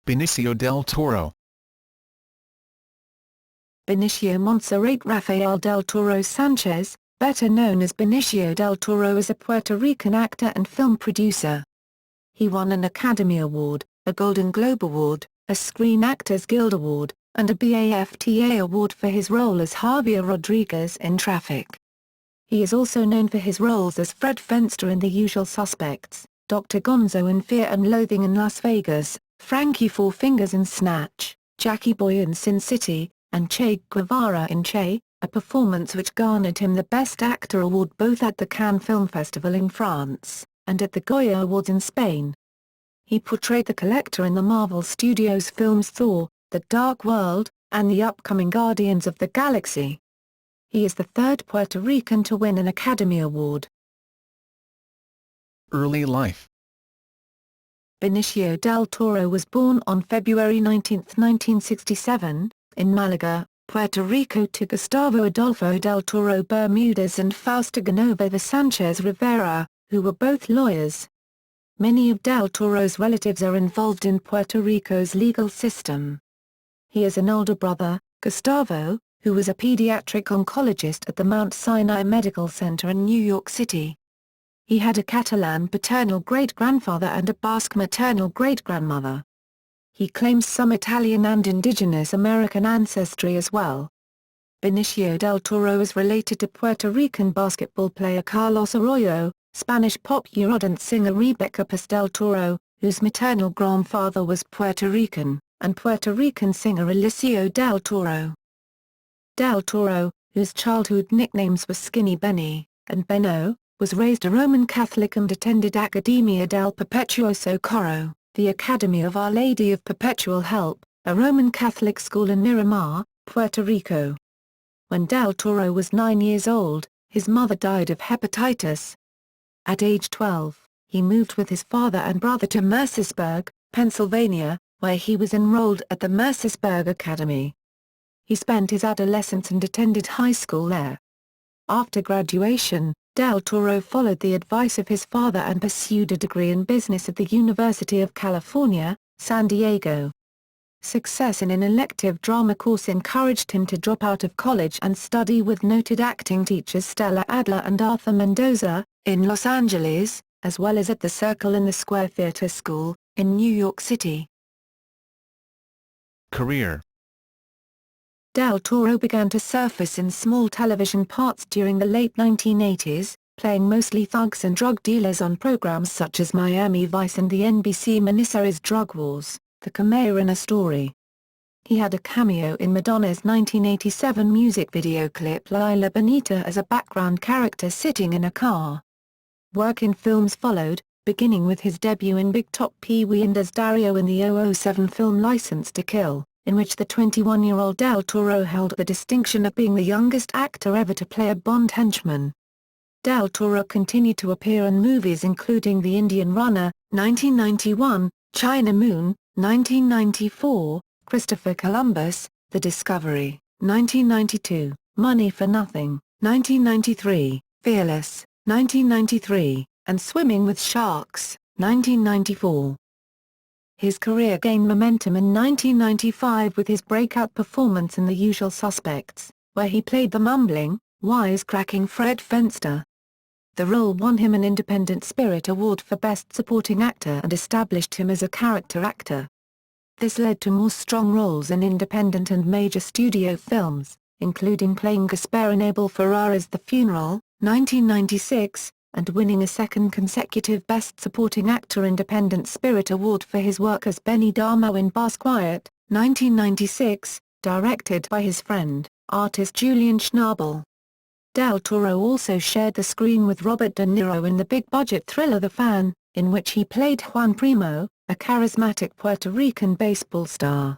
Benicio del Toro. Benicio Monserrate Rafael del Toro Sánchez, better known as Benicio del Toro, is a Puerto Rican actor and film producer. He won an Academy Award, a Golden Globe Award, a Screen Actors Guild Award, and a BAFTA Award for his role as Javier Rodríguez in Traffic. He is also known for his roles as Fred Fenster in The Usual Suspects, Dr. Gonzo in Fear and Loathing in Las Vegas, Franky Four Fingers in Snatch, Jackie Boy in Sin City, and Che Guevara in Che, a performance which garnered him the Best Actor award both at the Cannes Film Festival in France, and at the Goya Awards in Spain. He portrayed the Collector in the Marvel Studios films Thor, The Dark World, and the upcoming Guardians of the Galaxy. He is the third Puerto Rican to win an Academy Award. Early life. Benicio del Toro was born on February 19, 1967, in Malaga, Puerto Rico to Gustavo Adolfo del Toro Bermudez and Fausta Genoveva Sánchez Rivera, who were both lawyers. Many of del Toro's relatives are involved in Puerto Rico's legal system. He has an older brother, Gustavo, who was a pediatric oncologist at the Mount Sinai Medical Center in New York City. He had a Catalan paternal great-grandfather and a Basque maternal great-grandmother. He claims some Italian and indigenous American ancestry as well. Benicio del Toro is related to Puerto Rican basketball player Carlos Arroyo, Spanish pop eurodance singer Rebecca Paz del Toro, whose maternal grandfather was Puerto Rican, and Puerto Rican singer Eliseo del Toro. Del Toro, whose childhood nicknames were Skinny Benny and Benno, was raised a Roman Catholic and attended Academia del Perpetuo Socorro, the Academy of Our Lady of Perpetual Help, a Roman Catholic school in Miramar, Puerto Rico. When del Toro was 9 years old, his mother died of hepatitis. At age 12, he moved with his father and brother to Mercersburg, Pennsylvania, where he was enrolled at the Mercersburg Academy. He spent his adolescence and attended high school there. After graduation, del Toro followed the advice of his father and pursued a degree in business at the University of California, San Diego. Success in an elective drama course encouraged him to drop out of college and study with noted acting teachers Stella Adler and Arthur Mendoza, in Los Angeles, as well as at the Circle in the Square Theatre School, in New York City. Career. Del Toro began to surface in small television parts during the late 1980s, playing mostly thugs and drug dealers on programs such as Miami Vice and the NBC miniseries Drug Wars, The Cameo in a Story. He had a cameo in Madonna's 1987 music video clip La Isla Bonita as a background character sitting in a car. Work in films followed, beginning with his debut in Big Top Pee-wee and as Dario in the 007 film License to Kill, in which the 21-year-old del Toro held the distinction of being the youngest actor ever to play a Bond henchman. Del Toro continued to appear in movies including The Indian Runner, 1991, China Moon, 1994, Christopher Columbus, The Discovery, 1992, Money for Nothing, 1993, Fearless, 1993, and Swimming with Sharks, 1994. His career gained momentum in 1995 with his breakout performance in The Usual Suspects, where he played the mumbling, wisecracking Fred Fenster. The role won him an Independent Spirit Award for Best Supporting Actor and established him as a character actor. This led to more strong roles in independent and major studio films, including playing Gaspar in Abel Ferrara's The Funeral, 1996, and winning a second consecutive Best Supporting Actor Independent Spirit Award for his work as Benny Darmo in Basquiat, 1996, directed by his friend, artist Julian Schnabel. Del Toro also shared the screen with Robert De Niro in the big-budget thriller The Fan, in which he played Juan Primo, a charismatic Puerto Rican baseball star.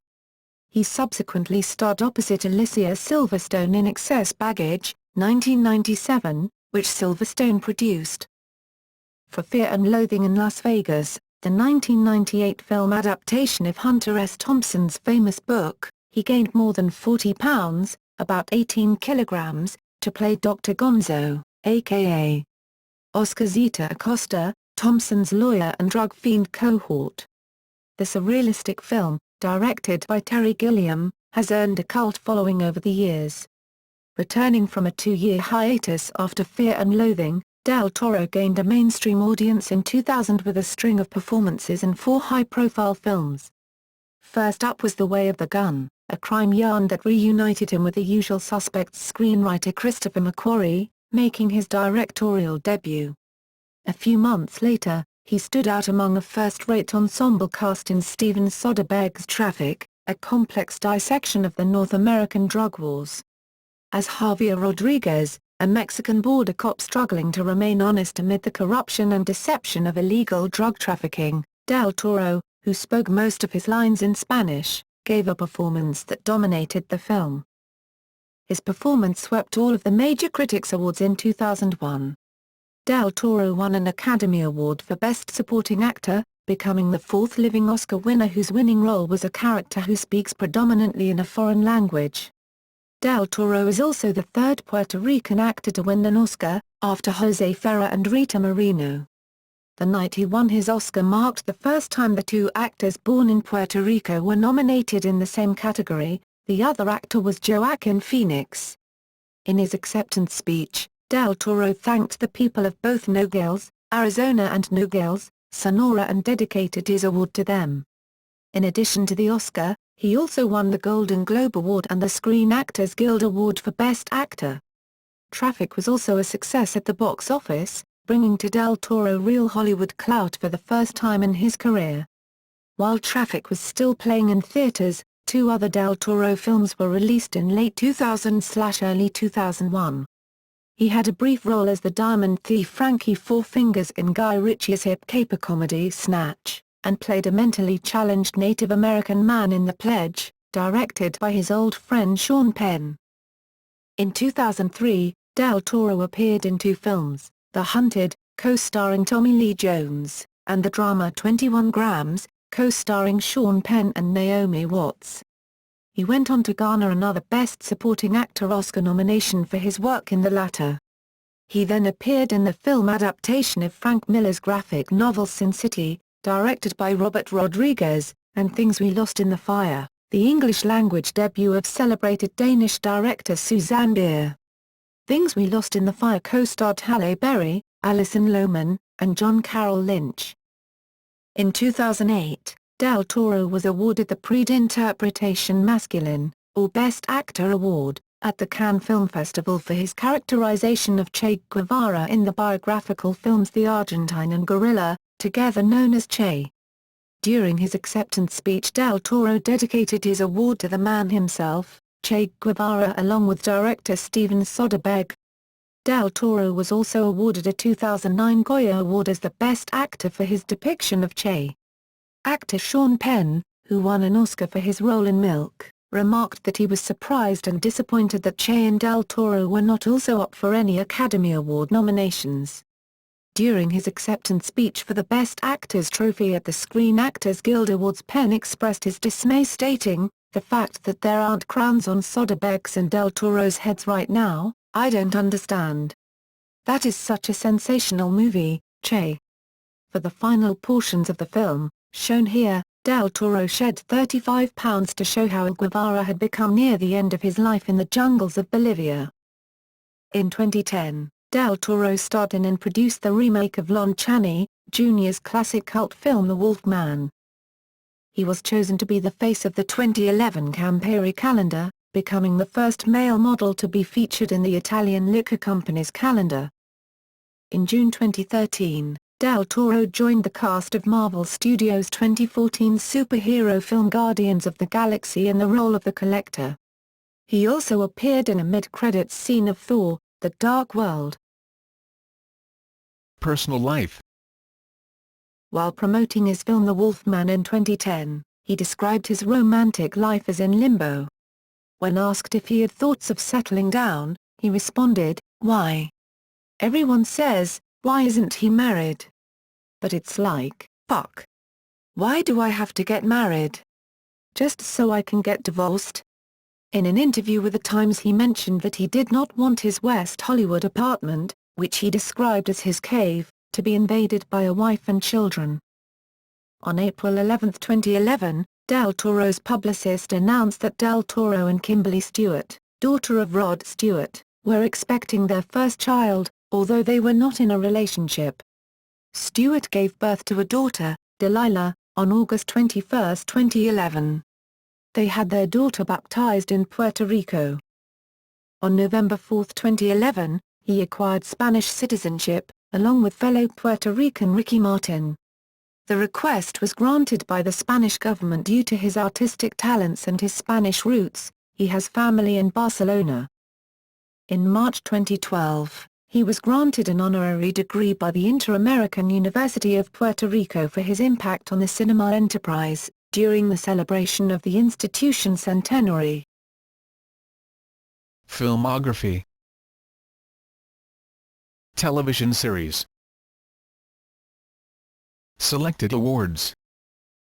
He subsequently starred opposite Alicia Silverstone in Excess Baggage, 1997, which Silverstone produced. For Fear and Loathing in Las Vegas, the 1998 film adaptation of Hunter S. Thompson's famous book, he gained more than 40 pounds, about 18 kilograms, to play Dr. Gonzo, a.k.a. Oscar Zeta Acosta, Thompson's lawyer and drug fiend cohort. the surrealistic film, directed by Terry Gilliam, has earned a cult following over the years. Returning from a 2-year hiatus after Fear and Loathing, Del Toro gained a mainstream audience in 2000 with a string of performances in 4 high-profile films. First up was The Way of the Gun, a crime yarn that reunited him with The Usual Suspects screenwriter Christopher McQuarrie, making his directorial debut. A few months later, he stood out among a first-rate ensemble cast in Steven Soderbergh's Traffic, a complex dissection of the North American drug wars. As Javier Rodríguez, a Mexican border cop struggling to remain honest amid the corruption and deception of illegal drug trafficking, Del Toro, who spoke most of his lines in Spanish, gave a performance that dominated the film. His performance swept all of the major critics' awards in 2001. Del Toro won an Academy Award for Best Supporting Actor, becoming the 4th living Oscar winner whose winning role was a character who speaks predominantly in a foreign language. Del Toro is also the 3rd Puerto Rican actor to win an Oscar, after Jose Ferrer and Rita Moreno. The night he won his Oscar marked the first time the 2 actors born in Puerto Rico were nominated in the same category. The other actor was Joaquin Phoenix. In his acceptance speech, Del Toro thanked the people of both Nogales, Arizona and Nogales, Sonora and dedicated his award to them. In addition to the Oscar, he also won the Golden Globe Award and the Screen Actors Guild Award for Best Actor. Traffic was also a success at the box office, bringing to Del Toro real Hollywood clout for the first time in his career. While Traffic was still playing in theaters, 2 other Del Toro films were released in late 2000/early 2001. He had a brief role as the diamond thief Franky Four Fingers in Guy Ritchie's hip caper comedy Snatch, and played a mentally challenged Native American man in The Pledge, directed by his old friend Sean Penn. In 2003, Del Toro appeared in 2 films, The Hunted, co-starring Tommy Lee Jones, and the drama 21 Grams, co-starring Sean Penn and Naomi Watts. He went on to garner another Best Supporting Actor Oscar nomination for his work in the latter. He then appeared in the film adaptation of Frank Miller's graphic novel Sin City, directed by Robert Rodriguez, and Things We Lost in the Fire, the English-language debut of celebrated Danish director Susanne Bier. Things We Lost in the Fire co-starred Halle Berry, Alison Lohman, and John Carroll Lynch. In 2008, Del Toro was awarded the Prix d'Interprétation Masculine, or Best Actor Award, at the Cannes Film Festival for his characterization of Che Guevara in the biographical films The Argentine and Guerrilla, together known as Che. During his acceptance speech, Del Toro dedicated his award to the man himself, Che Guevara, along with director Steven Soderbergh. Del Toro was also awarded a 2009 Goya Award as the Best Actor for his depiction of Che. Actor Sean Penn, who won an Oscar for his role in Milk, remarked that he was surprised and disappointed that Che and Del Toro were not also up for any Academy Award nominations. During his acceptance speech for the Best Actors trophy at the Screen Actors Guild Awards, Penn expressed his dismay, stating, "The fact that there aren't crowns on Soderbergh's and Del Toro's heads right now, I don't understand. That is such a sensational movie, Che." For the final portions of the film, shown here, Del Toro shed 35 pounds to show how Guevara had become near the end of his life in the jungles of Bolivia. In 2010, Del Toro starred in and produced the remake of Lon Chaney, Jr.'s classic cult film The Wolf Man. He was chosen to be the face of the 2011 Campari calendar, becoming the first male model to be featured in the Italian liquor company's calendar. In June 2013, Del Toro joined the cast of Marvel Studios' 2014 superhero film Guardians of the Galaxy in the role of the Collector. He also appeared in a mid-credits scene of Thor: The Dark World. Personal life. While promoting his film The Wolfman in 2010, he described his romantic life as in limbo. When asked if he had thoughts of settling down, he responded, "Why? Everyone says, why isn't he married? But it's like, fuck. Why do I have to get married? Just so I can get divorced?" In an interview with The Times, he mentioned that he did not want his West Hollywood apartment, which he described as his cave, to be invaded by a wife and children. On April 11, 2011, Del Toro's publicist announced that Del Toro and Kimberly Stewart, daughter of Rod Stewart, were expecting their first child, although they were not in a relationship. Stewart gave birth to a daughter, Delilah, on August 21, 2011. They had their daughter baptized in Puerto Rico. On November 4, 2011, he acquired Spanish citizenship, along with fellow Puerto Rican Ricky Martin. The request was granted by the Spanish government due to his artistic talents and his Spanish roots. He has family in Barcelona. In March 2012, he was granted an honorary degree by the Inter-American University of Puerto Rico for his impact on the cinema enterprise, during the celebration of the institution's centenary. Filmography. Television series. Selected awards.